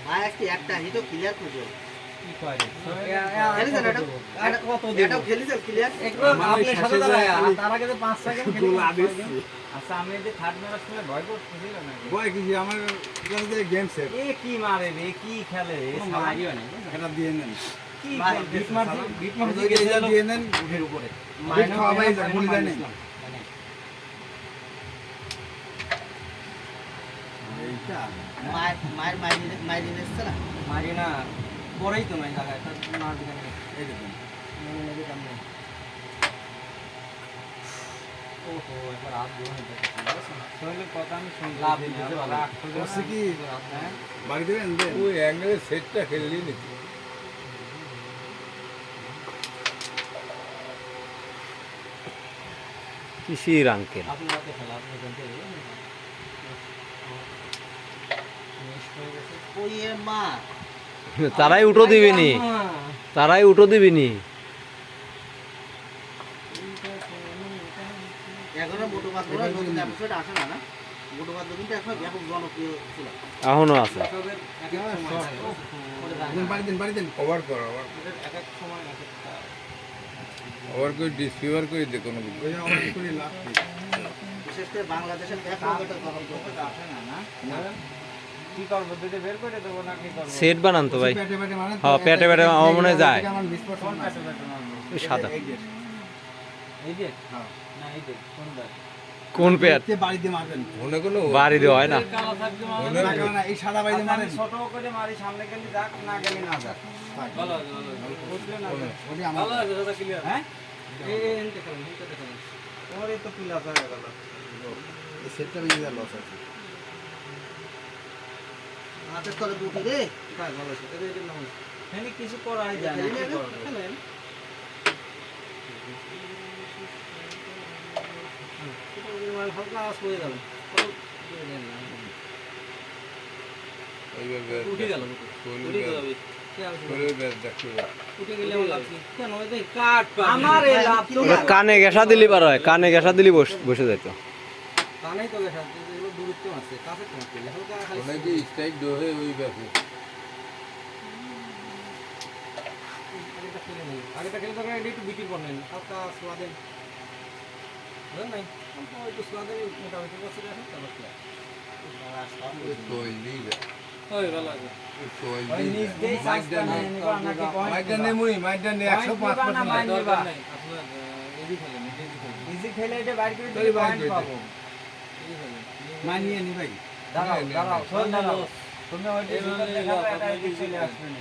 ভাই একটা হিটো ক্লিয়ার করছো কি কয় এটাও খেলিছেন ক্লিয়ার আপনি সাথে দাঁড়ায় তার আগে তো 5 সেকেন্ড খেলি। আচ্ছা আমি এই যে থার্ড মারার সময় ভয় করতেছিল না ভয় কি আমার কাছে গেম সেট এ কি মারে রে কি খেলে রে মারিও না এটা দিয়ে নেন কি বিট মারছি দিয়ে নেন মুখের উপরে বিট খাওয়াই যায় গুলি দেন এইটা মায়ের মায়ের এসছে না মারি না পরেই তো নাই জায়গায় তার মার দিকে এই দেখুন ওহো এবার হাত ধরে শৈলের কথা আমি শুনলাম লাভ দিতে রাগ করছে কি বাড়ি দেবেন দেন ওই অ্যাঙ্গেলের সেটটা খেললি নাকি কিসির আঙ্কেল আপনি রাতে খেলা আপনি জানতে ওই এ মা তারাই উঠো দিবিনি তারাই উঠো দিবিনি এখনো মোটোবাদ নতুন এপিসোড আসে না না মোটোবাদ কিন্তু এখন ব্যাপক জনপ্রিয় ছিল এখনো আছে বাড়ি দেন কভার কর এক এক সময় এক একটা ওভার করে ডিসফিভার করে দে কোনো ওভার করে লাভ কি বিশেষ করে বাংলাদেশের ব্যাপক একটা জনপ্রিয় আসে না না কি করবো দুটো বের করে দেবো না কি করবো সেট বানান তো ভাই পেটে পেটে মানে হ্যাঁ পেটে পেটে আমার মনে হয় যায় আমার 20% কোন আছে প্যাটে মারবো ওই সাদা এই যে হ্যাঁ না এই যে কোন ব্যাট কোন পেট তে বাড়ি দিয়ে মারবেন মনে কোনো বাড়ি দেওয়া হয় না কালো থাকবে মনে রাখা না এই সাদা বাড়ি দিয়ে মারেন ছোট করে মারি সামনে গেলে যাক না গেলে না যাক ভালো আছে বুঝলে না ওটি আমার আছে দাদা ক্লিয়ার হ্যাঁ এই এনতে করুন এটা দেখুন ওরে তো পিলা হয়ে গেল এই সেটটা বেরিয়ে গেল লস আছে হাতের তলে দুটি রে কাজ ভালো আছে এদের নাম এখানে কিছু করাই যায় না কি করবে খেলেন হালকা আওয়াজ করে গেল এইভাবে উঠে গেল উঠে গেল করে বেশ দেখতে উঠে গেলে আমার লাভ কি কেন ওই দেখ কাট আমার এই লাভ তো ওটা কানে গেসা দিলি পার হয় কানে গেসা দিলি বসে যেত কানেই তো গেছে এগুলো দূরত্ব আছে কাছে তো আছে হালকা খালি অনেকে স্ট্রাইক দোহে ওই ব্যাপারে আগেটা খেলে তখন একটু বিক্রি করলেন হালকা স্বাদের বুঝলেন নাই একটু স্বাদের মোটামুটি বসে রাখেন তারপর কি তোই দিবে ওই ভালো আছে তোই ওই নিজ দেই সাইজটা নিবা নাকি পয়েন্ট মাইটা নে মুই মাইটা নে 105% দরকার নাই আসলে ইজি খেলে ইজি খেলে এটা বাইর করে দিলে পয়েন্ট পাবো ইজি খেলে মানিয়ে নি ভাই দাঁড়াও দাঁড়াও শোন দাঁড়াও তুমি ওই যে সুন্দর দেখাবে এটা এদিক চলে আসবে না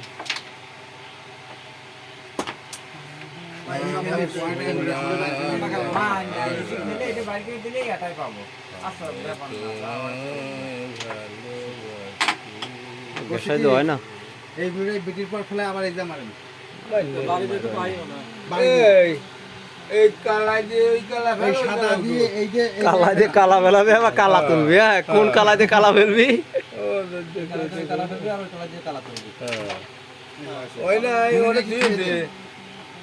গেসাই দেওয়া হয় না এই বিটির পর ফেলে আবার এক্সাম মারেন এই কালা দিয়ে ওই কালা সাদা দিয়ে এই যে কালা দিয়ে কালা ফেলাবি আবার কালা তুলবি হ্যাঁ কোন কালা দিয়ে কালা ফেলবি ওই না এই ওরে তুই দে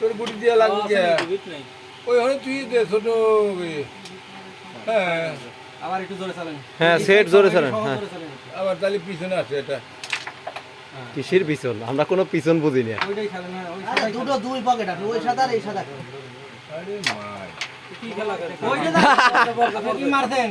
তোর গুটি দিয়া লাগবে ওই হলে তুই দে ছোট হ্যাঁ আবার একটু জোরে চালান হ্যাঁ সেট জোরে চালান হ্যাঁ আবার তাহলে পিছনে আছে এটা কিসের পিছন আমরা কোনো পিছন বুঝি না ওইটাই খেলেন না ওই আরে দুটো দুই পকেট আছে ওই সাদা আর এই সাদা আরে মাই কি খেলা করে ওইটা কি মারতেন